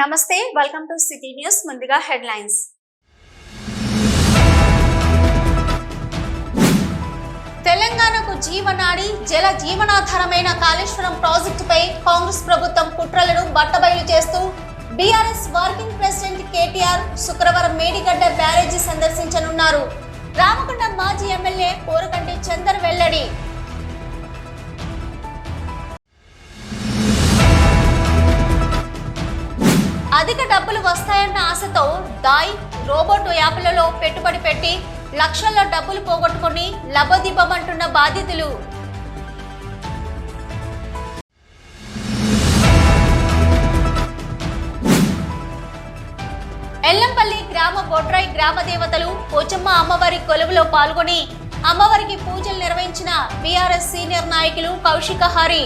నమస్తే welcome to city news ముందుగా headlines తెలంగాణకు జీవనాడి జల జీవనాధారమైన కాళేశ్వరం ప్రాజెక్టుపై కాంగ్రెస్ ప్రభుత్వం కుట్రలను బట్టబయలు చేస్తూ బీఆర్ఎస్ వర్కింగ్ ప్రెసిడెంట్ కేటీఆర్ శుక్రవారం మేడిగడ్డ బ్యారేజీ సందర్శించనున్నారు. రామగుండం మాజీ ఎమ్మెల్యే కోరకంటి చందర్ వెల్లడి. అధిక డబ్బులు వస్తాయన్న ఆశతో దాయ్ రోబోట్ యాప్లలో పెట్టుబడి పెట్టి లక్షల్లో డబ్బులు పోగొట్టుకుని లబోదిబ్బమంటున్న బాధితులు. ఎల్లంపల్లి గ్రామ బొడ్రాయి గ్రామ దేవతలు పోచమ్మ అమ్మవారి కొలువులో పాల్గొని అమ్మవారికి పూజలు నిర్వహించిన బీఆర్ఎస్ సీనియర్ నాయకులు కౌశిక హరి.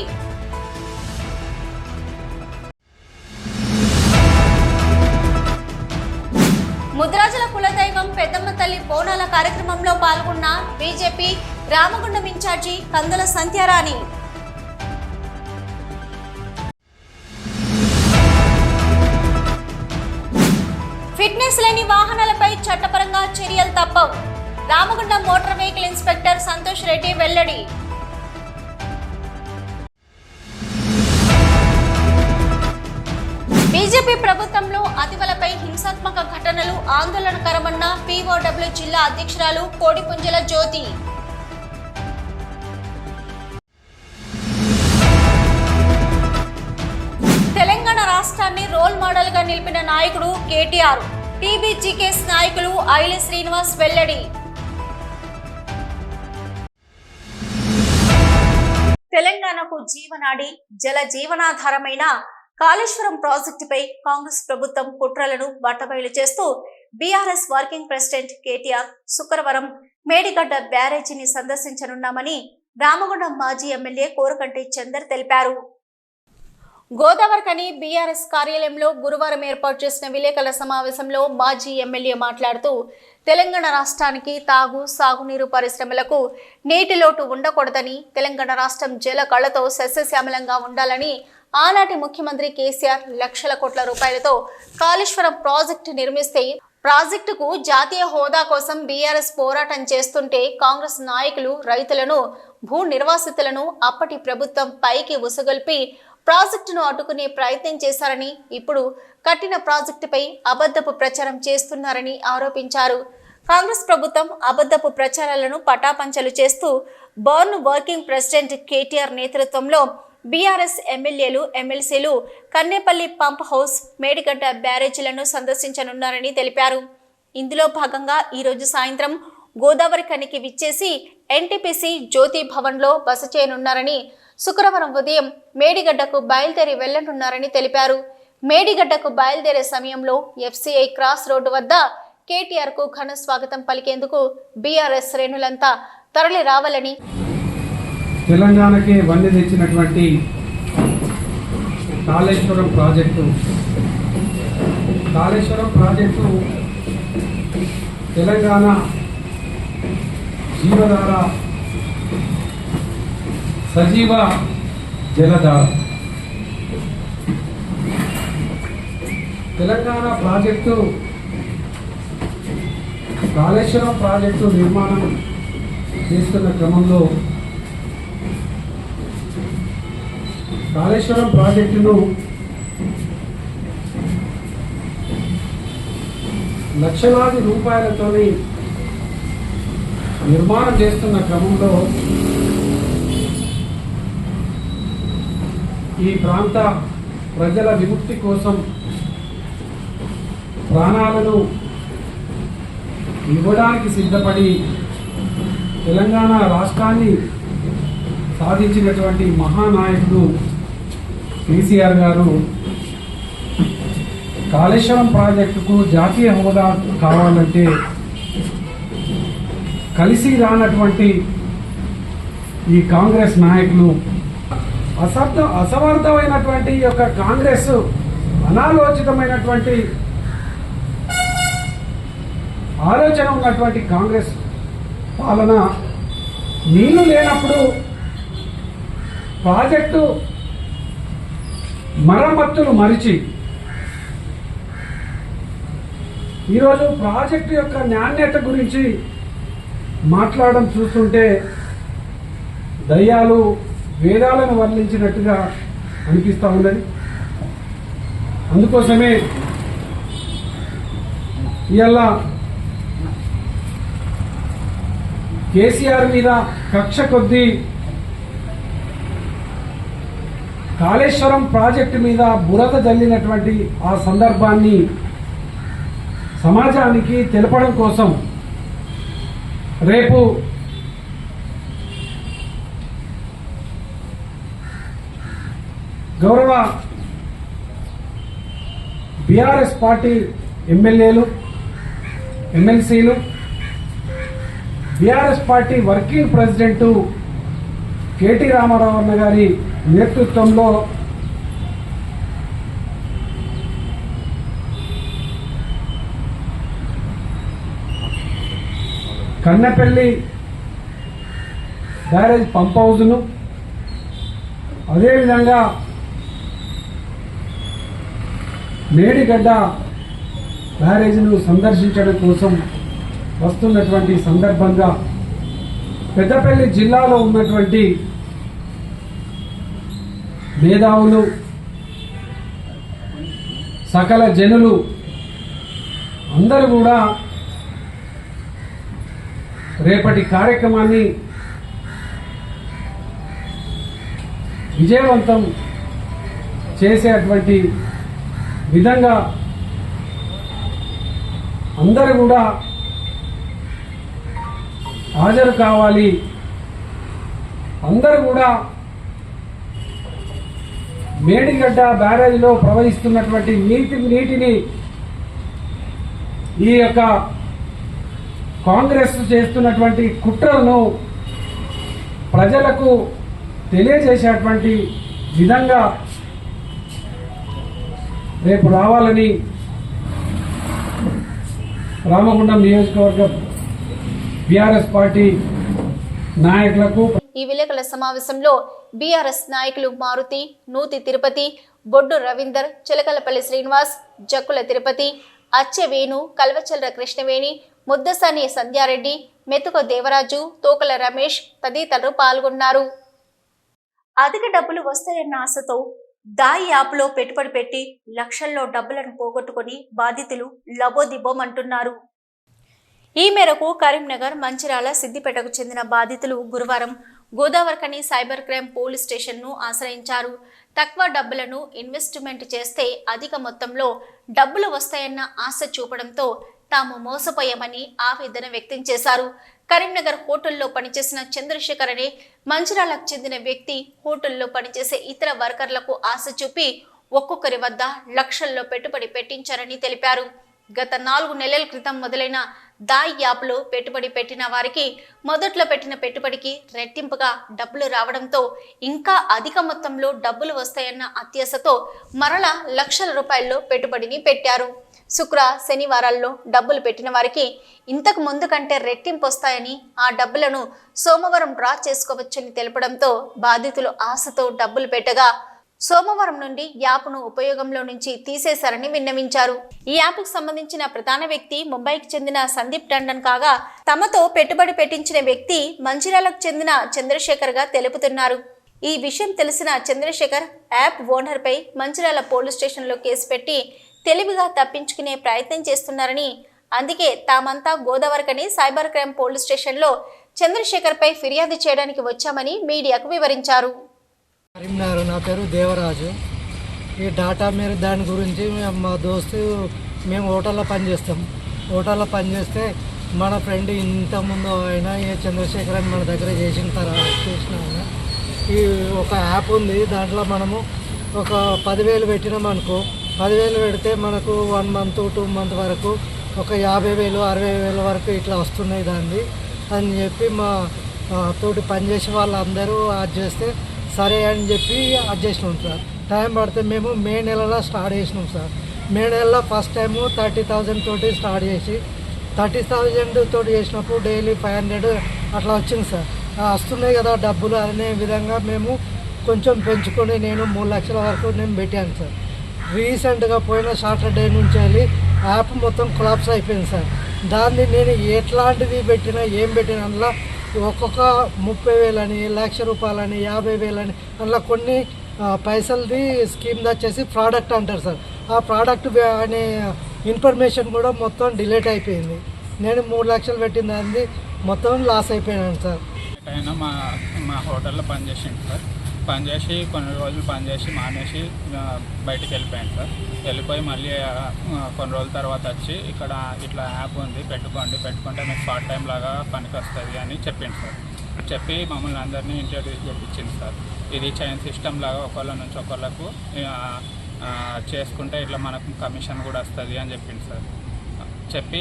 ముద్రాజల కులదైవం పెద్దమ్మ తల్లి బోనాల కార్యక్రమంలో పాల్గొన్న బీజేపీ రామగుండం ఇన్ఛార్జి కందుల సంధ్యారాణి. ఫిట్నెస్ లేని వాహనాలపై చట్టపరంగా చర్యలు తప్పవు. Ramagundam motor vehicle inspector Santosh Reddy వెల్లడి. బీజేపీ ప్రభుత్వంలో అతివలపై హింసాత్మక ఘటనలు ఆందోళనకరమన్న పీఓడబ్ల్యూ జిల్లా అధ్యక్షురాలు కోడిపుంజల జ్యోతి. తెలంగాణ రాష్ట్రాన్ని రోల్ మోడల్ గా నిలిపిన నాయకుడు కేటీఆర్. టీబీజీకేఎస్ నాయకులు ఐలి శ్రీనివాస్ వెల్లడి. తెలంగాణకు జీవనాడి జల జీవనాధారమైన కాళేశ్వరం ప్రాజెక్టుపై కాంగ్రెస్ ప్రభుత్వం కుట్రలను బట్టబయలు చేస్తూ బీఆర్ఎస్ వర్కింగ్ ప్రెసిడెంట్ కేటీఆర్ శుక్రవారం మేడిగడ్డ బ్యారేజీని సందర్శించనున్నామని రామగుండం మాజీ ఎమ్మెల్యే కోరకంటి చందర్ తెలిపారు. గోదావరికని బీఆర్ఎస్ కార్యాలయంలో గురువారం ఏర్పాటు చేసిన విలేకరుల సమావేశంలో మాజీ ఎమ్మెల్యే మాట్లాడుతూ తెలంగాణ రాష్ట్రానికి తాగు సాగునీరు పరిశ్రమలకు నీటి లోటు ఉండకూడదని, తెలంగాణ రాష్ట్రం జల కళతో సస్యశ్యామలంగా ఉండాలని ఆనాటి ముఖ్యమంత్రి కేసీఆర్ లక్షల కోట్ల రూపాయలతో కాళేశ్వరం ప్రాజెక్టు నిర్మిస్తే ప్రాజెక్టుకు జాతీయ హోదా కోసం బీఆర్ఎస్ పోరాటం చేస్తుంటే కాంగ్రెస్ నాయకులు రైతులను, భూ నిర్వాసితులను అప్పటి ప్రభుత్వం పైకి ఉసగొల్పి ప్రాజెక్టును అడ్డుకునే ప్రయత్నం చేశారని, ఇప్పుడు కట్టిన ప్రాజెక్టుపై అబద్ధపు ప్రచారం చేస్తున్నారని ఆరోపించారు. కాంగ్రెస్ ప్రభుత్వం అబద్ధపు ప్రచారాలను పటాపంచలు చేస్తూ బర్న్ వర్కింగ్ ప్రెసిడెంట్ కేటీఆర్ నేతృత్వంలో బీఆర్ఎస్ ఎమ్మెల్యేలు, ఎమ్మెల్సీలు కన్నేపల్లి పంప్ హౌస్, మేడిగడ్డ బ్యారేజీలను సందర్శించనున్నారని తెలిపారు. ఇందులో భాగంగా ఈరోజు సాయంత్రం గోదావరి కనికి విచ్చేసి ఎన్టీపీసీ జ్యోతి భవన్లో బస చేయనున్నారని, శుక్రవారం ఉదయం మేడిగడ్డకు బయలుదేరి వెళ్లనున్నారని తెలిపారు. మేడిగడ్డకు బయలుదేరే సమయంలో ఎఫ్సీఐ క్రాస్ రోడ్డు వద్ద కేటీఆర్ కు ఘన స్వాగతం పలికేందుకు బీఆర్ఎస్ శ్రేణులంతా తరలి రావాలని, తెలంగాణకే వన్నె తెచ్చినటువంటి కాళేశ్వరం ప్రాజెక్టు తెలంగాణ జీవధార, సజీవ జలధార. తెలంగాణ ప్రాజెక్టు, కాళేశ్వరం ప్రాజెక్టు నిర్మాణం చేస్తున్న క్రమంలో కాళేశ్వరం ప్రాజెక్టును లక్షలాది రూపాయలతో నిర్మాణం చేస్తున్న క్రమంలో ఈ ప్రాంత ప్రజల విముక్తి కోసం ప్రాణాలను ఇవ్వడానికి సిద్ధపడి తెలంగాణ రాష్ట్రాన్ని సాధించినటువంటి మహానాయకుడు కేసీఆర్ గారు కాళేశ్వరం ప్రాజెక్టుకు జాతీయ హోదా కావాలంటే కలిసి రానటువంటి ఈ కాంగ్రెస్ నాయకులు, అసమర్థమైనటువంటి యొక్క కాంగ్రెస్, అనాలోచితమైనటువంటి ఆలోచన ఉన్నటువంటి కాంగ్రెస్ పాలన నీళ్లు లేనప్పుడు ప్రాజెక్టు మరమ్మతులు మరిచి ఈరోజు ప్రాజెక్టు యొక్క నాణ్యత గురించి మాట్లాడడం చూస్తుంటే దయ్యాలు వేదాలను వర్ణించినట్టుగా అనిపిస్తూ ఉన్నది. అందుకోసమే ఇవాళ కేసీఆర్ మీద కక్ష కొద్దీ కాళేశ్వరం ప్రాజెక్టు మీద బురద జల్లినటువంటి ఆ సందర్భాన్ని సమాజానికి తెలపడం కోసం రేపు గౌరవ బీఆర్ఎస్ పార్టీ ఎమ్మెల్యేలు, ఎమ్మెల్సీలు, BRS party working president KT Rama Rao అన్న గారి నేతృత్వంలో కన్నెపల్లి బ్యారేజ్ పంప్ హౌజ్ను, అదేవిధంగా మేడిగడ్డ బ్యారేజ్ను సందర్శించడం కోసం వస్తున్నటువంటి సందర్భంగా పెద్దపల్లి జిల్లాలో ఉన్నటువంటి మేధావులు, సకల జనులు అందరూ కూడా రేపటి కార్యక్రమాన్ని విజయవంతం చేసేటువంటి విధంగా అందరూ కూడా హాజరు కావాలి. అందరూ కూడా మేడిగడ్డ బ్యారేజ్లో ప్రవహిస్తున్నటువంటి నీటిని ఈ యొక్క కాంగ్రెస్ చేస్తున్నటువంటి కుట్రలను ప్రజలకు తెలియజేసేటువంటి విధంగా రేపు రావాలని రామగుండం నియోజకవర్గ బీఆర్ఎస్ పార్టీ నాయకులకు ఈ విలేకరుల సమావేశంలో బీఆర్ఎస్ నాయకులు మారుతి, నూతి తిరుపతి, బొడ్డు రవీందర్, చిలకలపల్లి శ్రీనివాస్, జక్కుల తిరుపతి, అచ్చె వేణు, కల్వచల్ర కృష్ణవేణి, ముద్దసాని సంధ్యారెడ్డి, మెతుక దేవరాజు, తోకల రమేష్ తదితరులు పాల్గొన్నారు. అధిక డబ్బులు వస్తాయన్న ఆశతో దాయి యాప్లో పెట్టుబడి పెట్టి లక్షల్లో డబ్బులను పోగొట్టుకుని బాధితులు లబోదిబోమంటున్నారు. ఈ మేరకు కరీంనగర్, మంచిర్యాల, సిద్దిపేటకు చెందిన బాధితులు గురువారం గోదావరిఖని సైబర్ క్రైమ్ పోలీస్ స్టేషన్ను ఆశ్రయించారు. తక్కువ డబ్బులను ఇన్వెస్ట్మెంట్ చేస్తే అధిక మొత్తంలో డబ్బులు వస్తాయన్న ఆశ చూపడంతో తాము మోసపోయామని ఆవేదన వ్యక్తం చేశారు. కరీంనగర్ హోటల్లో పనిచేసిన చంద్రశేఖర్ అనే మంచిర్యాలకు చెందిన వ్యక్తి హోటల్లో పనిచేసే ఇతర వర్కర్లకు ఆశ చూపి ఒక్కొక్కరి వద్ద లక్షల్లో పెట్టుబడి పెట్టించారని తెలిపారు. గత 4 నెలల క్రితం మొదలైన దాయి యాప్లో పెట్టుబడి పెట్టిన వారికి మొదట్లో పెట్టిన పెట్టుబడికి రెట్టింపుగా డబ్బులు రావడంతో ఇంకా అధిక మొత్తంలో డబ్బులు వస్తాయన్న అత్యాశతో మరలా లక్షల రూపాయల్లో పెట్టుబడిని పెట్టారు. శుక్ర, శనివారాల్లో డబ్బులు పెట్టిన వారికి ఇంతకు ముందు కంటే రెట్టింపు వస్తాయని, ఆ డబ్బులను సోమవారం డ్రా చేసుకోవచ్చని తెలపడంతో బాధితులు ఆశతో డబ్బులు పెట్టగా సోమవారం నుండి యాప్ను ఉపయోగంలో నుంచి తీసేశారని విన్నవించారు. ఈ యాప్కు సంబంధించిన ప్రధాన వ్యక్తి ముంబైకి చెందిన సందీప్ టండన్ కాగా తమతో పెట్టుబడి పెట్టించిన వ్యక్తి మంచిర్యాలకు చెందిన చంద్రశేఖర్ గా తెలుపుతున్నారు. ఈ విషయం తెలిసిన చంద్రశేఖర్ యాప్ ఓనర్పై మంచిర్యాల పోలీస్ స్టేషన్లో కేసు పెట్టి తెలివిగా తప్పించుకునే ప్రయత్నం చేస్తున్నారని, అందుకే తామంతా గోదావరిఖని సైబర్ క్రైమ్ పోలీస్ స్టేషన్లో చంద్రశేఖర్ పై ఫిర్యాదు చేయడానికి వచ్చామని మీడియాకు వివరించారు. కరీంనగర్, నా పేరు దేవరాజు. ఈ డాటా మీరు దాని గురించి మా దోస్తు, మేము హోటల్లో పనిచేస్తాం. హోటల్లో పనిచేస్తే మన ఫ్రెండ్ ఇంతకుముందు అయినా ఈ చంద్రశేఖర్ అని మన దగ్గర చేసిన ఆయన ఈ ఒక యాప్ ఉంది. దాంట్లో మనము ఒక 10,000 పెట్టినాం అనుకో, 10,000 పెడితే మనకు 1 మంత్ 2 మంత్ వరకు ఒక 50,000 60,000 వరకు ఇట్లా వస్తున్నాయి దాన్ని అని చెప్పి మా తోటి పనిచేసే వాళ్ళందరూ అది చేస్తే సరే అని చెప్పి అది చేసినాం సార్. టైం పడితే మేము మే నెలలో స్టార్ట్ చేసినాం సార్. మే నెలలో ఫస్ట్ టైము 30,000 తోటి స్టార్ట్ చేసి 30,000 తోటి చేసినప్పుడు డైలీ 500 అట్లా వచ్చింది సార్. వస్తున్నాయి కదా డబ్బులు అనే విధంగా మేము కొంచెం పెంచుకొని నేను 3 లక్షల వరకు నేను పెట్టాను సార్. రీసెంట్గా పోయిన సాటర్డే నుంచి వెళ్ళి యాప్ మొత్తం కొలాప్స్ అయిపోయింది సార్. దాన్ని నేను ఎట్లాంటిది పెట్టినా ఏం పెట్టినా అందులో ఒక్కొక్క 30,000 అని, ₹1,00,000 అని, 50,000 అని అందులో కొన్ని పైసలది స్కీమ్ వచ్చేసి ప్రోడక్ట్ అంటారు సార్. ఆ ప్రోడక్ట్ అనే ఇన్ఫర్మేషన్ కూడా మొత్తం డిలీట్ అయిపోయింది. నేను 3 లక్షలు పెట్టిన దాన్ని మొత్తం లాస్ అయిపోయాను సార్. అయినా మా హోటల్లో పనిచేసిండు సార్. పనిచేసి కొన్ని రోజులు పనిచేసి మానేసి బయటికి వెళ్ళిపోయాను సార్. వెళ్ళిపోయి మళ్ళీ కొన్ని రోజుల తర్వాత వచ్చి ఇక్కడ ఇట్లా యాప్ ఉంది పెట్టుకుంటే మీకు పార్ట్ టైం లాగా పనికి వస్తుంది అని చెప్పింది సార్. చెప్పి మమ్మల్ని అందరినీ ఇంట్రడ్యూస్ చేయించింది సార్. ఇది చైన్ సిస్టమ్ లాగా ఒకళ్ళ నుంచి ఒకళ్ళకు చేసుకుంటే ఇట్లా మనకు కమిషన్ కూడా వస్తుంది అని చెప్పింది సార్. చెప్పి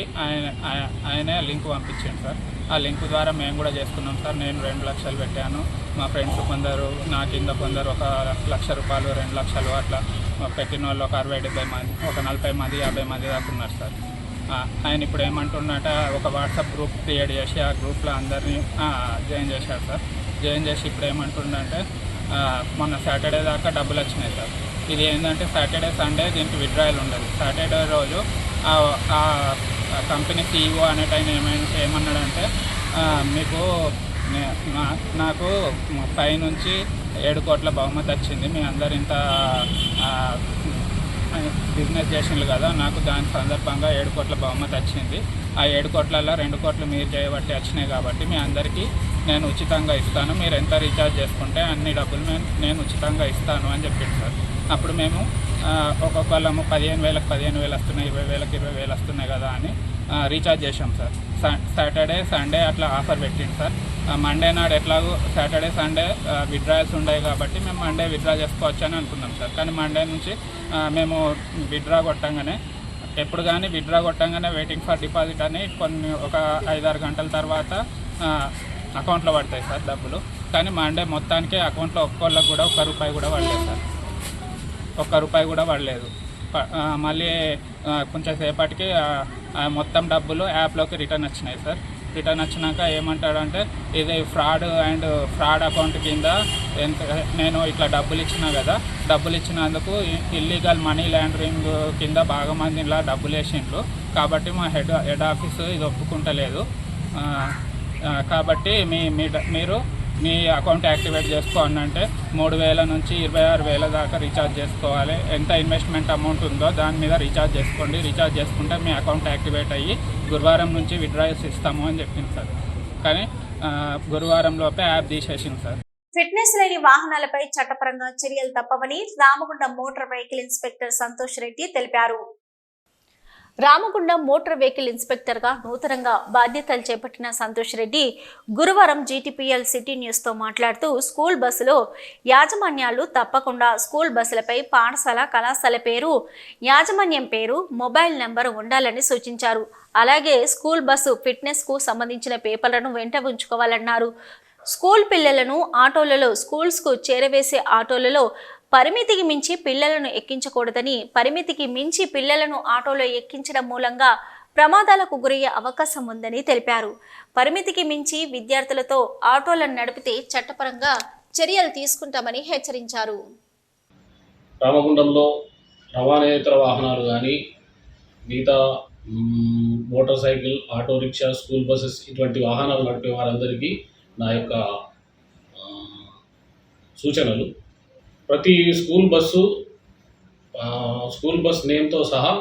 ఆయనే లింక్ పంపించింది సార్. ఆ లింక్ ద్వారా మేము కూడా చేసుకున్నాం సార్. నేను 2 లక్షలు పెట్టాను. మా ఫ్రెండ్స్ కొందరు, నా కింద కొందరు ఒక ₹1,00,000, 2 లక్షలు అట్లా పెట్టిన వాళ్ళు ఒక 60-70 మంది, ఒక 40 మంది 50 మంది దాకా ఉన్నారు సార్. ఆయన ఇప్పుడు ఏమంటున్నట, ఒక వాట్సాప్ గ్రూప్ క్రియేట్ చేసి ఆ గ్రూప్లో అందరినీ జాయిన్ చేశారు సార్. జాయిన్ చేసి ఇప్పుడు ఏమంటుండంటే మొన్న సాటర్డే దాకా డబ్బులు వచ్చినాయి సార్. ఇది ఏంటంటే సాటర్డే సండే దీనికి విత్డ్రాయల్ ఉండదు. సాటర్డే రోజు కంపెనీ CEO అనేట ఆయన ఏమన్నాడంటే మీకు నాకు 5 నుంచి 7 కోట్ల బహుమతి వచ్చింది, మీ అందరు ఇంత బిజినెస్ చేసిండ్రు కదా, నాకు దాని సందర్భంగా 7 కోట్ల బహుమతి వచ్చింది. ఆ 7 కోట్లలో 2 కోట్లు మీరు చేయబట్టి వచ్చినాయి కాబట్టి మీ అందరికీ నేను ఉచితంగా ఇస్తాను, మీరు ఎంత రీఛార్జ్ చేసుకుంటే అన్ని డబ్బులు నేను ఉచితంగా ఇస్తాను అని చెప్పింది సార్. అప్పుడు మేము ఒక్కొక్కళ్ళము 15,000 వస్తున్నాయి, 20,000 వస్తున్నాయి కదా అని రీఛార్జ్ చేసాం సార్. సాటర్డే సండే అట్లా ఆఫర్ పెట్టింది సార్. మండే నాడు ఎట్లాగో సాటర్డే సండే విత్డ్రాయల్స్ ఉండేవి కాబట్టి మేము మండే విత్డ్రా చేసుకోవచ్చు అని అనుకున్నాం సార్. కానీ మండే నుంచి మేము విత్డ్రా కొట్టంగానే ఎప్పుడు కానీ విత్డ్రా కొట్టంగానే వెయిటింగ్ ఫర్ డిపాజిట్ అని ఒక 5-6 గంటల తర్వాత అకౌంట్లో పడతాయి సార్ డబ్బులు. కానీ మండే మొత్తానికి అకౌంట్లో ఒక్కోళ్ళకు కూడా ₹1 కూడా పడలేదు సార్. ₹1 కూడా పడలేదు. మళ్ళీ కొంచెం సేపటికి మొత్తం డబ్బులు యాప్లోకి రిటర్న్ వచ్చినాయి సార్. రిటర్న్ వచ్చినాక ఏమంటాడంటే ఇది ఫ్రాడ్ అకౌంట్ కింద నేను ఇట్లా డబ్బులు ఇచ్చినా కదా, డబ్బులు ఇచ్చినందుకు ఇల్లీగల్ మనీ లాండరింగ్ కింద బాగా మంది ఇలా డబ్బులు వేసిండ్రు కాబట్టి మా హెడ్ ఆఫీసు ఇది ఒప్పుకుంటలేదు, కాబట్టి మీరు మీ అకౌంట్ యాక్టివేట్ చేసుకోవాలంటే 3,000 నుంచి 26,000 దాకా రీఛార్జ్ చేసుకోవాలి. ఎంత ఇన్వెస్ట్మెంట్ అమౌంట్ ఉందో దాని మీద రీఛార్జ్ చేసుకోండి. రీఛార్జ్ చేసుకుంటే మీ అకౌంట్ యాక్టివేట్ అయ్యి గురువారం నుంచి విత్డ్రాయల్స్ ఇస్తాము అని చెప్పింది సార్. కానీ గురువారం లోపే యాప్ తీసేసింది సార్. ఫిట్నెస్ లేని వాహనాలపై చట్టపరంగా చర్యలు తప్పవని Ramagundam motor vehicle inspector Santosh Reddy తెలిపారు. రామగుండం మోటార్ వెహికల్ ఇన్స్పెక్టర్గా నూతనంగా బాధ్యతలు చేపట్టిన సంతోష్ రెడ్డి గురువారం GTPL సిటీ న్యూస్తో మాట్లాడుతూ స్కూల్ బస్సులో యాజమాన్యాలు తప్పకుండా స్కూల్ బస్సులపై పాఠశాల కళాశాల పేరు, యాజమాన్యం పేరు, మొబైల్ నెంబర్ ఉండాలని సూచించారు. అలాగే స్కూల్ బస్సు ఫిట్నెస్కు సంబంధించిన పేపర్లను వెంట ఉంచుకోవాలన్నారు. స్కూల్ పిల్లలను ఆటోలలో స్కూల్స్కు చేరవేసే ఆటోలలో పరిమితికి మించి పిల్లలను ఎక్కించకూడదని, పరిమితికి మించి పిల్లలను ఆటోలో ఎక్కించడం మూలంగా ప్రమాదాలకు గురయ్యే అవకాశం ఉందని తెలిపారు. పరిమితికి మించి విద్యార్థులతో ఆటోలను నడిపితే చట్టపరంగా చర్యలు తీసుకుంటామని హెచ్చరించారు. రామగుండంలో రవాణేతర వాహనాలు కానీ మిగతా motor cycle, auto rickshaw, school buses ఇటువంటి వాహనాలు నడిపే వారందరికీ నా యొక్క సూచనలు. ప్రతి స్కూల్ బస్ నేమ్తో సహా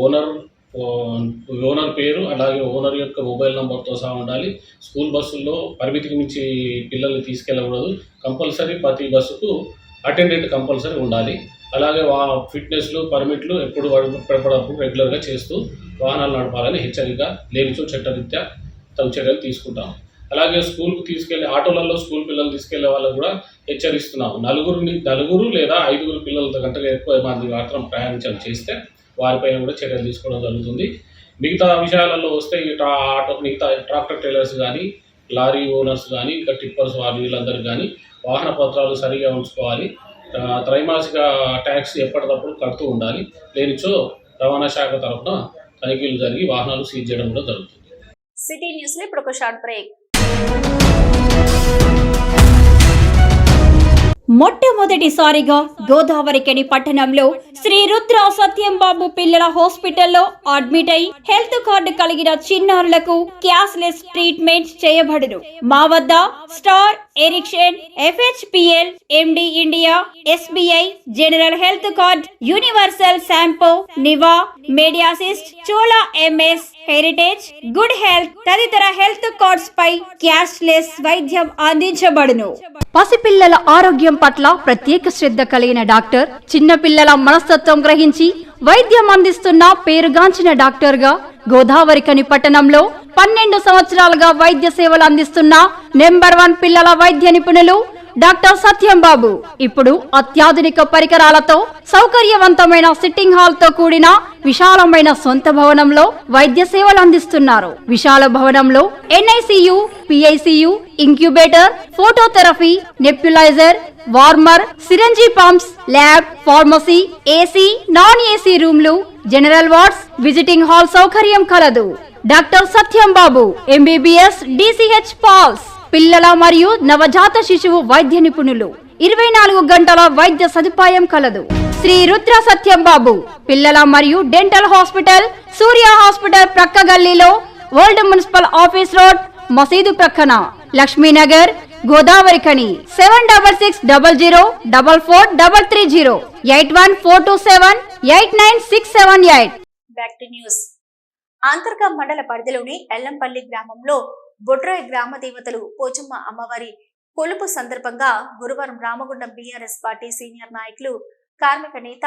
ఓనర్ పేరు, అలాగే ఓనర్ యొక్క మొబైల్ నెంబర్తో సహా ఉండాలి. స్కూల్ బస్సుల్లో పరిమితికి మించి పిల్లల్ని తీసుకెళ్ళకూడదు. కంపల్సరీ ప్రతి బస్సుకు అటెండెంట్ కంపల్సరీ ఉండాలి. అలాగే ఫిట్నెస్లు, పర్మిట్లు ఎప్పటికప్పుడు రెగ్యులర్గా చేస్తూ వాహనాలు నడపాలని హెచ్చరిక, లేనిచో చట్టరీత్యా తగు చర్యలు తీసుకుంటాం. అలాగే స్కూల్కి తీసుకెళ్లే ఆటోలలో స్కూల్ పిల్లలు తీసుకెళ్లే వాళ్ళకు కూడా హెచ్చరిస్తున్నాం. నలుగురు లేదా 5 పిల్లలతో గంటగా ఎక్కువ మంది మాత్రం ప్రయాణించడం చేస్తే వారిపైన కూడా చర్యలు తీసుకోవడం జరుగుతుంది. మిగతా విషయాలలో వస్తే మిగతా ట్రాక్టర్ ట్రైలర్స్ కానీ, లారీ ఓనర్స్ కానీ, ఇంకా టిప్పర్స్ వీళ్ళందరూ కానీ వాహన పత్రాలు సరిగా ఉంచుకోవాలి. త్రైమాసిక ట్యాక్స్ ఎప్పటికప్పుడు కడుతూ ఉండాలి. లేనిచో రవాణా శాఖ తరఫున తనిఖీలు జరిగి వాహనాలు సీజ్ చేయడం కూడా జరుగుతుంది. సిటీ న్యూస్ లో ఇప్పుడు ఒక షార్ట్ బ్రేక్. మొట్టమొదటిసారిగా గోదావరికని పట్టణంలో శ్రీ రుద్ర సత్యంబాబు పిల్లల హాస్పిటల్లో అడ్మిట్ అయి హెల్త్ కార్డు కలిగిన చిన్నారులకు క్యాష్లెస్ ట్రీట్మెంట్ చేయబడును. మా వద్ద Star, Ericson, FHPL, MD India, SBI, general health card, Universal Sompo, Niva, Medi Assist, Chola MS, Heritage, good health తదితర హెల్త్ కార్డ్స్ పై క్యాష్లెస్ వైద్యం అందించబడును. పసిపిల్లల ఆరోగ్యం పట్ల ప్రత్యేక శ్రద్ధ కలిగిన డాక్టర్, చిన్నపిల్లల మనస్తత్వం గ్రహించి వైద్యం అందిస్తున్న పేరుగాంచిన డాక్టర్ గా గోదావరికని పట్టణంలో 12 సంవత్సరాలుగా వైద్య సేవలు అందిస్తున్న నెంబర్ 1 పిల్లల వైద్య నిపుణులు డాక్టర్ సత్యంబాబు ఇప్పుడు అత్యాధునిక పరికరాలతో సౌకర్యవంతమైన సిట్టింగ్ హాల్ తో కూడిన విశాలమైన సొంత భవనంలో వైద్య సేవలు అందిస్తున్నారు. విశాల భవనంలో NICU, PICU, incubator, phototherapy, nebuliser, warmer, syringe pumps, lab, pharmacy, AC, non AC రూమ్లు, జనరల్ వార్డ్స్, విజిటింగ్ హాల్ సౌకర్యం కలదు. డాక్టర్ సత్యంబాబు MBBS, DCH పాల్స్, పిల్లల మరియు నవజాత శిశువు వైద్య నిపుణులు. 24 గంటల వైద్య సదుపాయం కలదు. శ్రీ రుద్ర సత్యంబాబు పిల్లల మరియు డెంటల్ హాస్పిటల్, సూర్య హాస్పిటల్ ప్రక్క గల్లీలో, ఓల్డ్ మున్సిపల్ ఆఫీస్ రోడ్, మసీదు ప్రక్కన, Laxminagar, Godavarikhani. 7600004430, 8142789678. Back to news. ఆంతర్గా మండల పరిధిలోని ఎల్లంపల్లి గ్రామంలో బొడ్రాయి గ్రామ దేవతలు పోచమ్మ అమ్మవారి కొలుపు సందర్భంగా గురువారం రామగుండం BRS పార్టీ సీనియర్ నాయకులు, కార్మిక నేత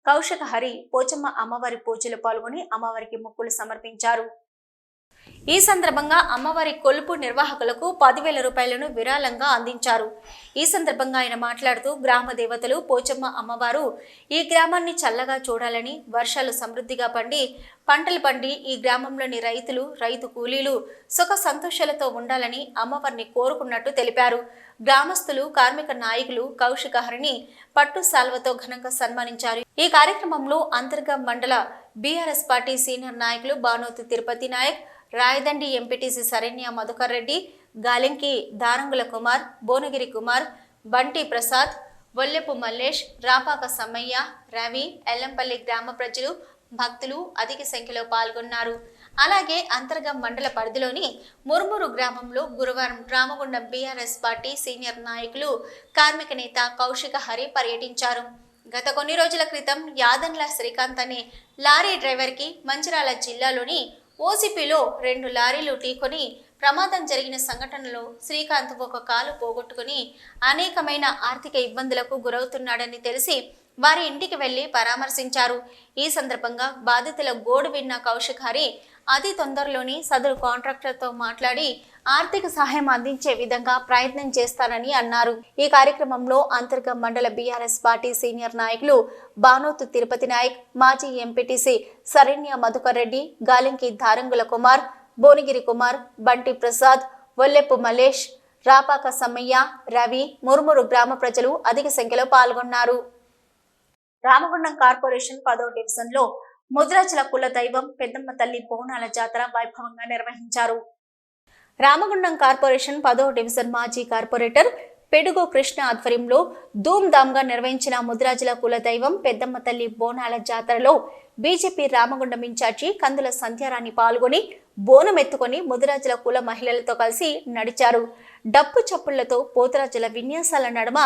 కౌశిక హరి పోచమ్మ అమ్మవారి పూజలో పాల్గొని అమ్మవారికి మొక్కులు సమర్పించారు. ఈ సందర్భంగా అమ్మవారి కొలుపు నిర్వాహకులకు 10,000 రూపాయలను విరాళంగా అందించారు. ఈ సందర్భంగా ఆయన మాట్లాడుతూ గ్రామ దేవతలు పోచమ్మ అమ్మవారు ఈ గ్రామాన్ని చల్లగా చూడాలని, వర్షాలు సమృద్ధిగా పంటలు పండి ఈ గ్రామంలోని రైతులు, రైతు కూలీలు సుఖ సంతోషాలతో ఉండాలని అమ్మవారిని కోరుకున్నట్టు తెలిపారు. గ్రామస్తులు, కార్మిక నాయకులు కౌశిక హరిని పట్టు సాల్వతో ఘనంగా సన్మానించారు. ఈ కార్యక్రమంలో అంతర్గా మండల BRS పార్టీ సీనియర్ నాయకులు బానోతు తిరుపతి నాయక్, రాయదండి ఎంపీటీసీ శరణ్య మధుకర్ రెడ్డి, గాలింకి దారంగుల కుమార్, భువనగిరి కుమార్, బంటి ప్రసాద్, వల్లెపు మల్లేష్, రాపాక సమ్మయ్య, రవి, ఎల్లంపల్లి గ్రామ ప్రజలు, భక్తులు అధిక సంఖ్యలో పాల్గొన్నారు. అలాగే అంతర్గా మండల పరిధిలోని మురుమూరు గ్రామంలో గురువారం రామగుండం BRS పార్టీ సీనియర్ నాయకులు, కార్మిక నేత కౌశిక హరి పర్యటించారు. గత కొన్ని రోజుల క్రితం యాదన్ల శ్రీకాంత్ అనే లారీ డ్రైవర్కి మంచిర్యాల జిల్లాలోని OCPలో 2 లారీలు ఢీకొని ప్రమాదం జరిగిన సంఘటనలో శ్రీకాంత్ ఒక కాలు పోగొట్టుకుని అనేకమైన ఆర్థిక ఇబ్బందులకు గురవుతున్నాడని తెలిసి వారి ఇంటికి వెళ్లి పరామర్శించారు. ఈ సందర్భంగా బాధితుల గోడు విన్న కౌశిక్ హరి అతి తొందరలోని సదరు కాంట్రాక్టర్తో మాట్లాడి ఆర్థిక సహాయం అందించే విధంగా ప్రయత్నం చేస్తానని అన్నారు. ఈ కార్యక్రమంలో అంతర్గా మండల BRS పార్టీ సీనియర్ నాయకులు బానోతు తిరుపతి నాయక్, మాజీ ఎంపీటీసీ శరణ్య మధుకర్ రెడ్డి, గాలింకి దారంగుల కుమార్, భువనగిరి కుమార్, బంటి ప్రసాద్, వల్లెపు మల్లేష్, రాపాక సమ్మయ్య, రవి, మురుమూరు గ్రామ ప్రజలు అధిక సంఖ్యలో పాల్గొన్నారు. రామగుండం కార్పొరేషన్ 10వ డివిజన్లో ముద్రాజల కుల దైవం పెద్దమ్మ తల్లి బోనాల జాతర వైభవంగా నిర్వహించారు. రామగుండం కార్పొరేషన్ 10వ డివిజన్ మాజీ కార్పొరేటర్ పెడుగు కృష్ణ ఆధ్వర్యంలో ధూమ్ధామ్గా నిర్వహించిన ముద్రాజల కుల దైవం పెద్దమ్మ తల్లి బోనాల జాతరలో బీజేపీ రామగుండం ఇన్ఛార్జి కందుల సంధ్యారాణి పాల్గొని బోనం ఎత్తుకొని ముద్రాజల కుల మహిళలతో కలిసి నడిచారు. డప్పు చప్పుళ్లతో పోతరాజుల విన్యాసాల నడుమ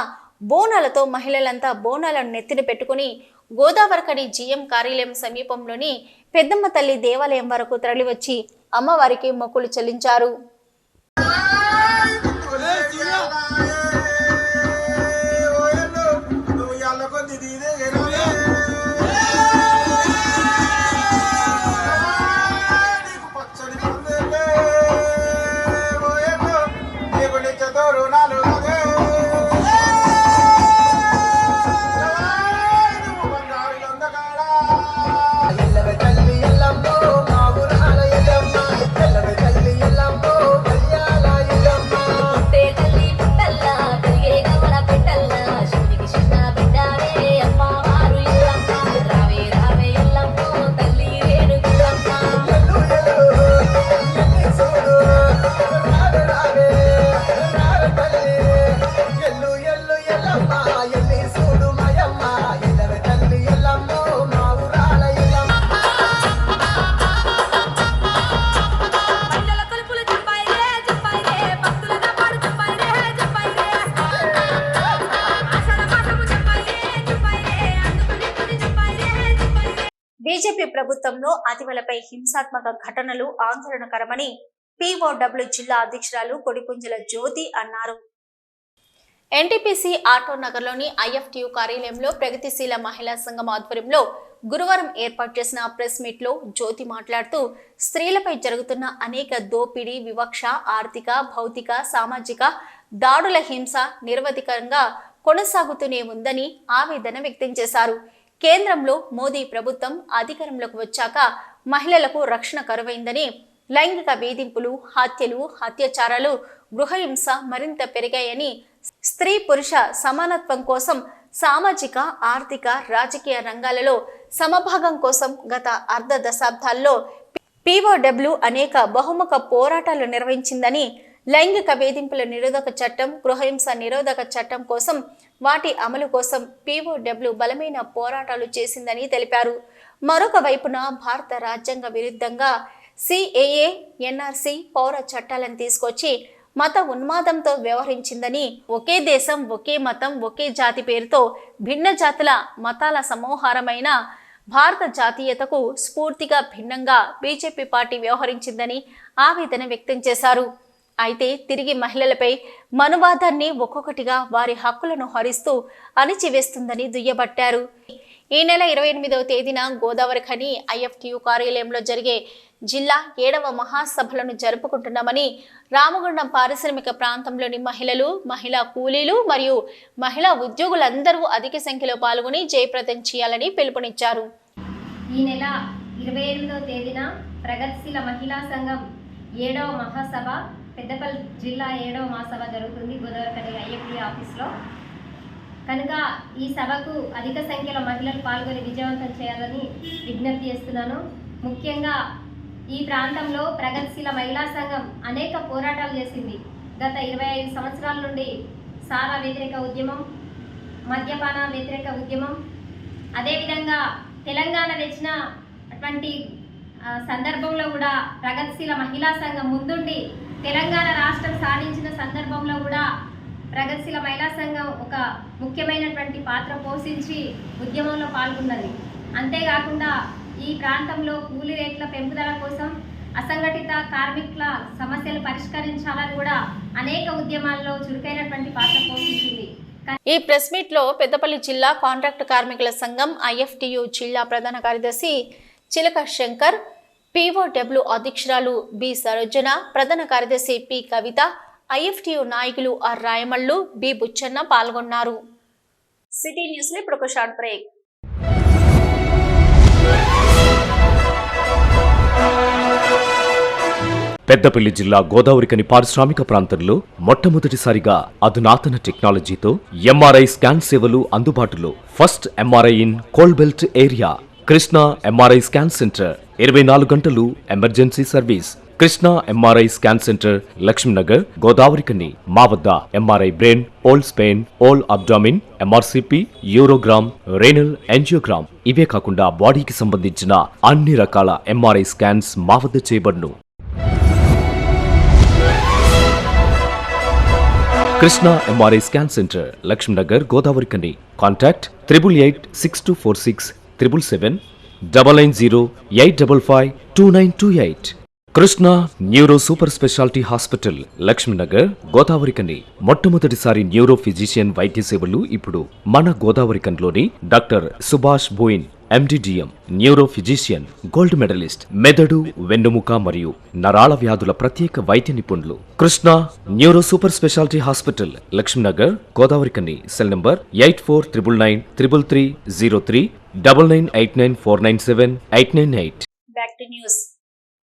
బోనాలతో మహిళలంతా బోనాలను నెత్తిన పెట్టుకుని గోదావరికని GM కార్యాలయం సమీపంలోని పెద్దమ్మ తల్లి దేవాలయం వరకు తరలివచ్చి అమ్మవారికి మొక్కులు చెల్లించారు. తల్లి బీజేపీ ప్రభుత్వంలో అతివలపై హింసాత్మక ఘటనలు ఆందోళనకరమని పీఓడబ్ల్యూ జిల్లా అధ్యక్షురాలు కొడిపుంజల జ్యోతి అన్నారు. ఎన్టీపీసీ ఆటో నగర్లోని ఐఎఫ్టీయూ కార్యాలయంలో ప్రగతిశీల మహిళా సంఘం ఆధ్వర్యంలో గురువారం ఏర్పాటు చేసిన ప్రెస్ మీట్ లో జ్యోతి మాట్లాడుతూ స్త్రీలపై జరుగుతున్న అనేక దోపిడీ, వివక్ష, ఆర్థిక, భౌతిక, సామాజిక దాడుల హింస నిరవధికంగా కొనసాగుతూనే ఉందని ఆవేదన వ్యక్తం చేశారు. కేంద్రంలో మోదీ ప్రభుత్వం అధికారంలోకి వచ్చాక మహిళలకు రక్షణ కరువైందని, లైంగిక వేధింపులు, హత్యలు, అత్యాచారాలు, గృహహింస మరింత పెరిగాయని, స్త్రీ పురుష సమానత్వం కోసం సామాజిక, ఆర్థిక, రాజకీయ రంగాలలో సమభాగం కోసం గత అర్ధ దశాబ్దాల్లో పీఓడబ్ల్యూ అనేక బహుముఖ పోరాటాలు నిర్వహించిందని, లైంగిక వేధింపుల నిరోధక చట్టం, గృహహింస నిరోధక చట్టం కోసం, వాటి అమలు కోసం పీఓడబ్ల్యూ బలమైన పోరాటాలు చేసిందని తెలిపారు. మరొక వైపున భారత రాజ్యాంగ విరుద్ధంగా సిఏఏ, ఎన్ఆర్సీ పౌర చట్టాలను తీసుకొచ్చి మత ఉన్మాదంతో వ్యవహరించిందని, ఒకే దేశం, ఒకే మతం, ఒకే జాతి పేరుతో భిన్న జాతుల మతాల సమూహారమైన భారత జాతీయతకు స్ఫూర్తిగా భిన్నంగా బీజేపీ పార్టీ వ్యవహరించిందని ఆవేదన వ్యక్తం చేశారు. అయితే తిరిగి మహిళలపై మనువాదాన్ని ఒక్కొక్కటిగా వారి హక్కులను హరిస్తూ అణిచివేస్తుందని దుయ్యబట్టారు. ఈ నెల 28వ తేదీన గోదావరి ఖని ఐఎఫ్టీయూ కార్యాలయంలో జరిగే జిల్లా 7వ మహాసభలను జరుపుకుంటున్నామని, రామగుండం పారిశ్రామిక ప్రాంతంలోని మహిళలు, మహిళా కూలీలు మరియు మహిళా ఉద్యోగులందరూ అధిక సంఖ్యలో పాల్గొని జయప్రదం చేయాలని పిలుపునిచ్చారు. ఈ నెల 28వ తేదీన ప్రగతిశీల మహిళా సంఘం 7వ మహాసభ పెద్దపల్లి జిల్లా 7వ మహాసభ జరుగుతుంది గోదావరి ఖని ఐఎఫ్టీ ఆఫీస్లో. కనుక ఈ సభకు అధిక సంఖ్యలో మహిళలు పాల్గొని విజయవంతం చేయాలని విజ్ఞప్తి చేస్తున్నాను. ముఖ్యంగా ఈ ప్రాంతంలో ప్రగతిశీల మహిళా సంఘం అనేక పోరాటాలు చేసింది. గత 25 సంవత్సరాల నుండి సారా వ్యతిరేక ఉద్యమం, మద్యపాన వ్యతిరేక ఉద్యమం, అదేవిధంగా తెలంగాణ తెచ్చిన అటువంటి సందర్భంలో కూడా ప్రగతిశీల మహిళా సంఘం ముందుండి తెలంగాణ రాష్ట్రం సాధించిన సందర్భంలో కూడా ప్రగతిశీల మహిళా సంఘం ఒక ముఖ్యమైనటువంటి పాత్ర పోషించి ఉద్యమంలో పాల్గొన్నది. అంతేకాకుండా ఈ ప్రాంతంలో కూలీ రేట్ల పెంపుదల కోసం, అసంఘటిత కార్మికుల సమస్యలు పరిష్కరించాలని కూడా అనేక ఉద్యమాల్లో చురుకైనటువంటి పాత్ర పోషించింది. ఈ ప్రెస్ మీట్ లో పెద్దపల్లి జిల్లా కాంట్రాక్ట్ కార్మికుల సంఘం ఐఎఫ్టీయూ జిల్లా ప్రధాన కార్యదర్శి చిలక శంకర్, పీఓడబ్ల్యూ అధ్యక్షురాలు బి సరోజన, ప్రధాన కార్యదర్శి పి కవిత, ఐఎఫ్టీయూ నాయకులు ఆర్ రాయమల్లు, బి బుచ్చన్న పాల్గొన్నారు. సిటీ న్యూస్ లో ఇప్పుడు ఒక షార్ట్ బ్రేక్. పెద్దపల్లి జిల్లా గోదావరిఖని పారిశ్రామిక ప్రాంతంలో మొట్టమొదటిసారిగా అధునాతన టెక్నాలజీతో ఎంఆర్ఐ స్కాన్ సేవలు అందుబాటులో. First MRI in coal belt area. Krishna MRI scan centre 24 గంటలు emergency service. Krishna MRI scan centre, Lakshmi Nagar, Godavarikhani. మా వద్ద MRI brain, whole spine, whole abdomen, MRCP, urogram, renal angiogram, ఇవే కాకుండా బాడీకి సంబంధించిన అన్ని రకాల ఎంఆర్ఐ స్కాన్స్ మా వద్ద చేయబడును. Krishna MRI scan centre, Lakshmi Nagar, Godavarikhani. Contact 888646 777 990 855 2928. Krishna neuro super speciality hospital, Laxminagar, Godavarikhani. మొట్టమొదటిసారి న్యూరో ఫిజిషియన్ వైద్య సేవలు ఇప్పుడు మన గోదావరిఖన్లోని doctor Subhash Boyin, MD DM, neuro physician, gold medalist, మెదడు, వెన్నుముక మరియు నరాల వ్యాధుల ప్రత్యేక వైద్య నిపుణులు. Krishna neuro super speciality hospital, Laxminagar, Godavarikhani. Cell number 8499 333 03 9989 497 898. Back to news.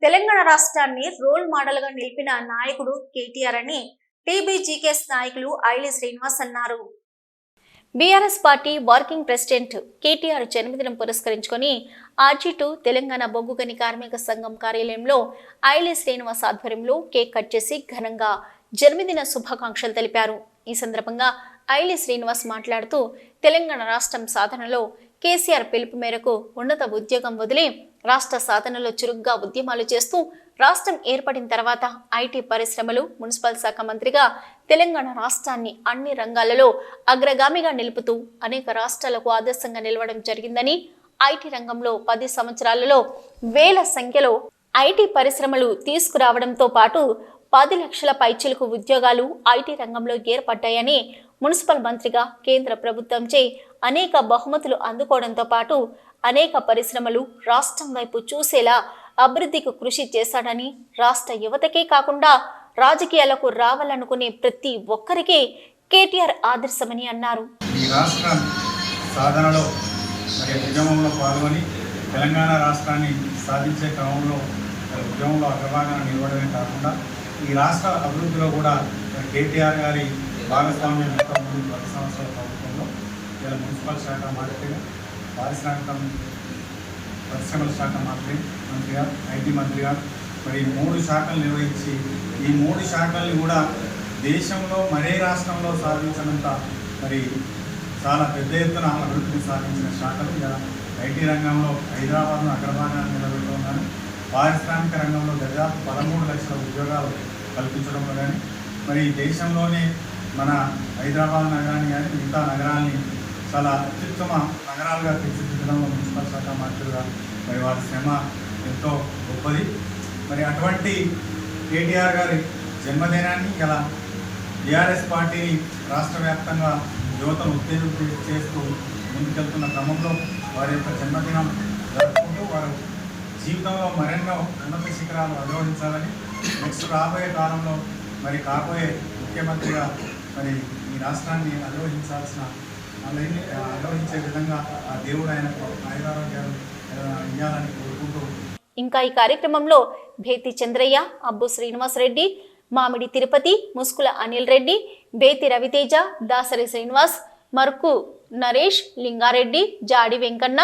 Telangana రాష్ట్రాన్ని రోల్ మోడల్ గా నిలిపిన నాయకుడు కేటీఆర్ అని టీబీజీకేఎస్ నాయకులు ఐలి శ్రీనివాస్ అన్నారు. BRS party working president KTR జన్మదినం పురస్కరించుకొని ఆర్జీ2 తెలంగాణ బొగ్గు గని కార్మిక సంఘం కార్యాలయంలో ఐలి శ్రీనివాస్ ఆధ్వర్యంలో కేక్ కట్ చేసి ఘనంగా జన్మదిన శుభాకాంక్షలు తెలిపారు. ఈ సందర్భంగా ఐలి శ్రీనివాస్ మాట్లాడుతూ తెలంగాణ రాష్ట్రం సాధనలో కేసీఆర్ పిలుపు మేరకు ఉన్నత ఉద్యోగం వదిలి రాష్ట్ర సాధనలో చురుగ్గా ఉద్యమాలు చేస్తూ రాష్ట్రం ఏర్పడిన తర్వాత ఐటీ పరిశ్రమలు, మున్సిపల్ శాఖ మంత్రిగా తెలంగాణ రాష్ట్రాన్ని అన్ని రంగాలలో అగ్రగామిగా నిలుపుతూ అనేక రాష్ట్రాలకు ఆదర్శంగా నిలవడం జరిగిందని ఐటీ రంగంలో 10 సంవత్సరాలలో వేల సంఖ్యలో ఐటీ పరిశ్రమలు తీసుకురావడంతో పాటు 10 లక్షల పైచిలకు ఉద్యోగాలు ఐటీ రంగంలో ఏర్పడ్డాయని మున్సిపల్ మంత్రిగా కేంద్ర ప్రభుత్వంచే అనేక బహుమతులు అందుకోవడంతో పాటు అనేక పరిశ్రమలు రాష్ట్రం వైపు చూసేలా అభివృద్ధికి కృషి చేశాడని రాష్ట్ర యువతకే కాకుండా రాజకీయాలకు రావాలనుకునే ప్రతి ఒక్కరికి కేటీఆర్ ఆదర్శమని అన్నారు. ఈ రాష్ట్ర సాధనలో మరి ఉద్యమంలో పాల్గొని తెలంగాణ రాష్ట్రాన్ని సాధించే క్రమంలో ఉద్యమంలో అగ్రభాగాన్ని నిలవడమే కాకుండా ఈ రాష్ట్ర అభివృద్ధిలో కూడా కేటీఆర్ గారి భాగస్వామ్యం ముందు 10 సంవత్సరాల ప్రభుత్వంలో ఇలా మున్సిపల్ శాఖ మంత్రిగా, పారిశ్రామిక పరిశ్రమల శాఖ మంత్రిగా, ఐటీ మంత్రిగా మరి 3 శాఖలు నిర్వహించి ఈ 3 శాఖల్ని కూడా దేశంలో మరే రాష్ట్రంలో సాధించినంత మరి చాలా పెద్ద ఎత్తున అభివృద్ధిని సాధించిన శాఖలు ఇలా ఐటీ రంగంలో హైదరాబాద్ను అగ్రభాగాన్ని నిలబెట్టుకున్నాను. పారిశ్రామిక రంగంలో దాదాపు 13 లక్షల ఉద్యోగాలు కల్పించడంలో కానీ మరి దేశంలోనే మన హైదరాబాద్ నగరాన్ని కానీ మిగతా నగరాల్ని చాలా అత్యుత్తమ నగరాలుగా తీర్చిదిద్దడంలో మున్సిపల్ శాఖ మంత్రులుగా మరి వారి శ్రమ ఎంతో గొప్పది. మరి అటువంటి కేటీఆర్ గారి జన్మదినాన్ని ఇలా టీఆర్ఎస్ పార్టీని రాష్ట్ర వ్యాప్తంగా యువతను ఉత్తేజం చేస్తూ ముందుకెళ్తున్న క్రమంలో వారి యొక్క జన్మదినం జరుపుకుంటూ వారు జీవితంలో మరెన్నో ఉన్నత శిఖరాలు అధిరోహించాలని నెక్స్ట్ రాబోయే కాలంలో మరి కాబోయే ముఖ్యమంత్రిగా మరి ఈ రాష్ట్రాన్ని అధిరోహించే విధంగా ఆ దేవుడు ఆయనకు ఆయురారోగ్యాలు ఇవ్వాలని కోరుకుంటూ ఇంకా ఈ కార్యక్రమంలో భేతి చంద్రయ్య, అబ్బు శ్రీనివాస్ రెడ్డి, మామిడి తిరుపతి, ముస్కుల అనిల్ రెడ్డి, బేతి రవితేజ, దాసరి శ్రీనివాస్, మర్కు నరేష్, లింగారెడ్డి, జాడి వెంకన్న,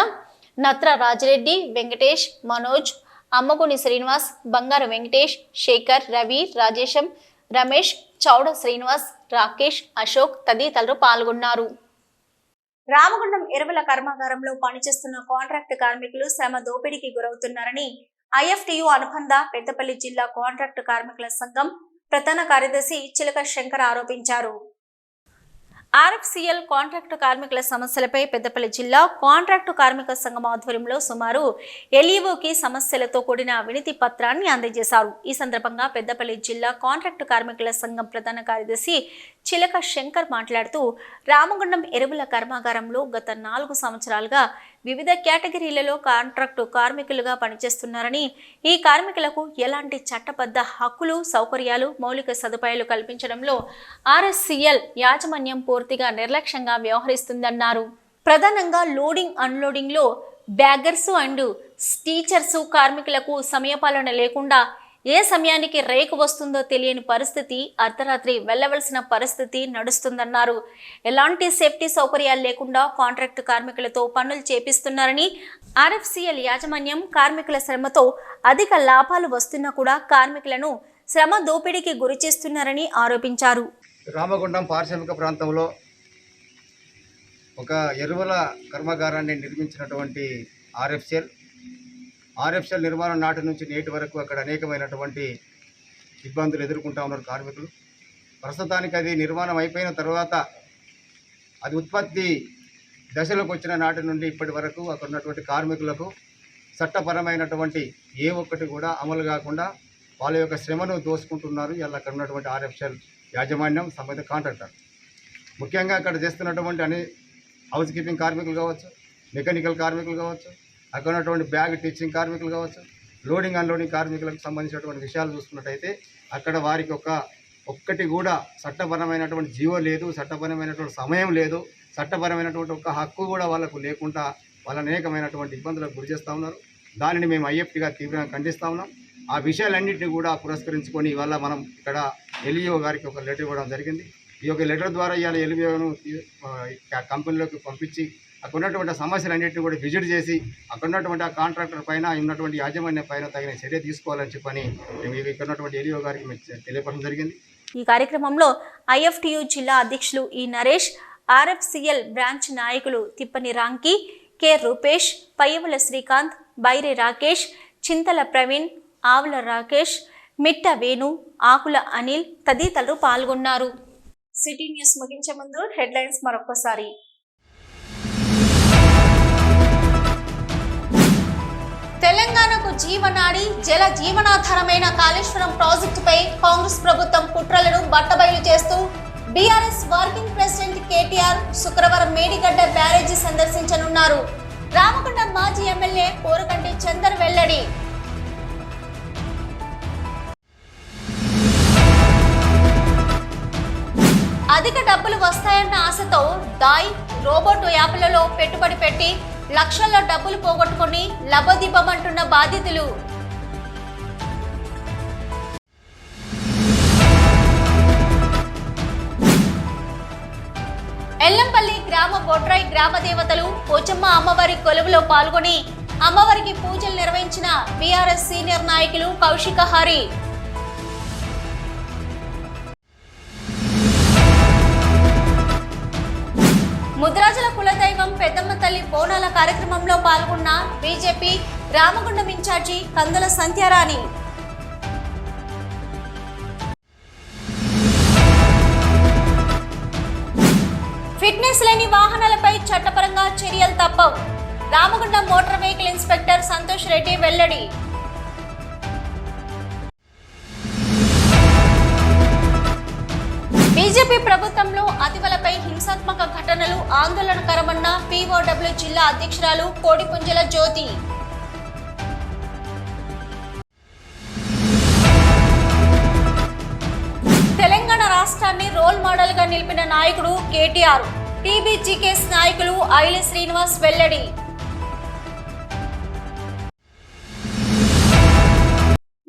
నత్ర రాజిరెడ్డి, వెంకటేష్, మనోజ్, అమ్మగుని శ్రీనివాస్, బంగారు వెంకటేష్, శేఖర్, రవి, రాజేశం, రమేష్, చౌడ శ్రీనివాస్, రాకేష్, అశోక్ తదితరులు పాల్గొన్నారు. రామగుండం ఎరువుల కర్మాగారంలో పనిచేస్తున్న కాంట్రాక్ట్ కార్మికులు శ్రమ దోపిడీకి గురవుతున్నారని ఐఎఫ్టియు అనుబంధ పెద్దపల్లి జిల్లా కాంట్రాక్ట్ కార్మికుల సంఘం ప్రధాన కార్యదర్శి చిలక శంకర్ ఆరోపించారు. ఆర్ఎఫ్సిఎల్ కాంట్రాక్టు కార్మికుల సమస్యలపై పెద్దపల్లి జిల్లా కాంట్రాక్టు కార్మిక సంఘం ఆధ్వర్యంలో సుమారు ఎల్ఈఓకి సమస్యలతో కూడిన వినతి పత్రాన్ని అందజేశారు. ఈ సందర్భంగా పెద్దపల్లి జిల్లా కాంట్రాక్టు కార్మికుల సంఘం ప్రధాన కార్యదర్శి చిలక శంకర్ మాట్లాడుతూ రామగుండం ఎరువుల కర్మాగారంలో గత 4 సంవత్సరాలుగా వివిధ కేటగిరీలలో కాంట్రాక్టు కార్మికులుగా పనిచేస్తున్నారని, ఈ కార్మికులకు ఎలాంటి చట్టబద్ధ హక్కులు, సౌకర్యాలు, మౌలిక సదుపాయాలు కల్పించడంలో ఆర్ఎస్సిఎల్ యాజమాన్యం పూర్తిగా నిర్లక్ష్యంగా వ్యవహరిస్తుందన్నారు. ప్రధానంగా లోడింగ్ అన్లోడింగ్ లో బ్యాగర్స్ అండ్ టీచర్స్ కార్మికులకు సమయపాలన లేకుండా ఏ సమయానికి రేకు వస్తుందో తెలియని పరిస్థితి, అర్ధరాత్రి వెళ్లవలసిన పరిస్థితి నడుస్తుందన్నారు. ఎలాంటి సేఫ్టీ సౌకర్యాలు లేకుండా కాంట్రాక్టు కార్మికులతో పనులు చేపిస్తున్నారని, ఆర్ఎఫ్సిఎల్ యాజమాన్యం కార్మికుల శ్రమతో అధిక లాభాలు వస్తున్నా కూడా కార్మికులను శ్రమ దోపిడీకి గురి చేస్తున్నారని ఆరోపించారు. రామగుండం పారిశ్రామిక ప్రాంతంలో ఒక ఎరువుల కర్మాగారాన్ని నిర్మించినటువంటి ఆర్ఎఫ్సిఎల్ నిర్మాణం నాటి నుంచి నేటి వరకు అక్కడ అనేకమైనటువంటి ఇబ్బందులు ఎదుర్కొంటూ ఉన్నారు కార్మికులు. ప్రస్తుతానికి అది నిర్మాణం అయిపోయిన తర్వాత అది ఉత్పత్తి దశలోకి వచ్చిన నాటి నుండి ఇప్పటి వరకు అక్కడ ఉన్నటువంటి కార్మికులకు చట్టపరమైనటువంటి ఏ ఒక్కటి కూడా అమలు కాకుండా వాళ్ళ యొక్క శ్రమను దోసుకుంటున్నారు. ఇలా అక్కడ ఉన్నటువంటి ఆర్ఎఫ్సిఎల్ యాజమాన్యం, సంబంధిత కాంట్రాక్టర్. ముఖ్యంగా అక్కడ చేస్తున్నటువంటి హౌస్ కీపింగ్ కార్మికులు కావచ్చు, మెకానికల్ కార్మికులు కావచ్చు, అక్కడ ఉన్నటువంటి బ్యాగ్ టీచింగ్ కార్మికులు కావచ్చు, లోడింగ్ అన్లోడింగ్ కార్మికులకు సంబంధించినటువంటి విషయాలు చూసుకున్నట్టయితే అక్కడ వారికి ఒక్కటి కూడా చట్టపరమైనటువంటి జీవో లేదు, చట్టపరమైనటువంటి సమయం లేదు, చట్టపరమైనటువంటి ఒక హక్కు కూడా వాళ్ళకు లేకుండా వాళ్ళ అనేకమైనటువంటి ఇబ్బందులకు గురి చేస్తూ ఉన్నారు. దానిని మేము ఐఎఫ్టీగా తీవ్రంగా ఖండిస్తూ ఉన్నాం. ఆ విషయాలన్నింటినీ కూడా పురస్కరించుకొని ఇవాళ మనం ఇక్కడ ఎల్ఈఓ గారికి ఒక లెటర్ ఇవ్వడం జరిగింది. ఈ యొక్క లెటర్ ద్వారా ఇవాళ ఎల్ఈఓను కంపెనీలోకి పంపించి అక్కడ ఉన్నటువంటి సమస్యలన్నింటినీ కూడా విజిట్ చేసి అక్కడ ఉన్నటువంటి ఆ కాంట్రాక్టర్ పైన ఉన్నటువంటి యాజమాన్యం పైన తగిన చర్య తీసుకోవాలని చెప్పని మేము ఇక్కడ ఉన్నటువంటి ఎల్ఈఓ గారికి తెలియపడడం జరిగింది. ఈ కార్యక్రమంలో ఐఎఫ్టియు జిల్లా అధ్యక్షులు ఈ నరేష్, ఆర్ఎఫ్సిఎల్ బ్రాంచ్ నాయకులు తిప్పని రాంకి, కె రూపేష్, పయ్యవుల శ్రీకాంత్, బైరి రాకేష్, చింతల ప్రవీణ్, ఆవుల రాకేష్, మిట్ట వేణు, ఆకుల అనిల్ తదితరులు పాల్గొన్నారు. సిటీ న్యూస్ ముగించే ముందు హెడ్లైన్స్ మరొకసారి. జల జీవనాధారమైన కాళేశ్వరం ప్రాజెక్టుపై కాంగ్రెస్ ప్రభుత్వం కుట్రలను బట్టబయలు చేస్తూ బీఆర్ఎస్ వర్కింగ్ ప్రెసిడెంట్ కేటీఆర్ శుక్రవారం మేడిగడ్డ బ్యారేజీ సందర్శించనున్నారు. రామగుండం మాజీ ఎమ్మెల్యే పోరకంటి చందర్ వెల్లడి. అధిక డబ్బులు వస్తాయన్న ఆశతో దాయ్ రోబోట్ యాప్లలో పెట్టుబడి పెట్టి లక్షల్లో డబ్బులు పోగొట్టుకుని లబోదిబ్బమంటున్న బాధితులు. ఎల్లంపల్లి గ్రామ బొడ్రాయి గ్రామ దేవతలు పోచమ్మ అమ్మవారి కొలువులో పాల్గొని అమ్మవారికి పూజలు నిర్వహించిన బీఆర్ఎస్ సీనియర్ నాయకులు కౌశిక హరి. ముద్రాజల కులదైవం పెద్దమ్మ తల్లి బోనాల కార్యక్రమంలో పాల్గొన్న బీజేపీ రామగుండం ఇన్ఛార్జి కందుల సంధ్యారాణి. ఫిట్నెస్ లేని వాహనాలపై చట్టపరంగా చర్యలు తప్పవు. Ramagundam motor vehicle inspector Santosh Reddy వెల్లడి. బీజేపీ ప్రభుత్వంలో అతివలపై హింసాత్మక ఘటనలు ఆందోళనకరమన్న పీఓడబ్ల్యూ జిల్లా అధ్యక్షురాలు కోడిపుంజల జ్యోతి. తెలంగాణ రాష్ట్రాన్ని రోల్ మోడల్ గా నిలిపిన నాయకుడు కేటీఆర్. టీబీజీకేఎస్ నాయకులు ఐలి శ్రీనివాస్ వెల్లడి.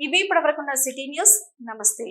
ఇవి ఇప్పటివరకున్న సిటీ న్యూస్. నమస్తే.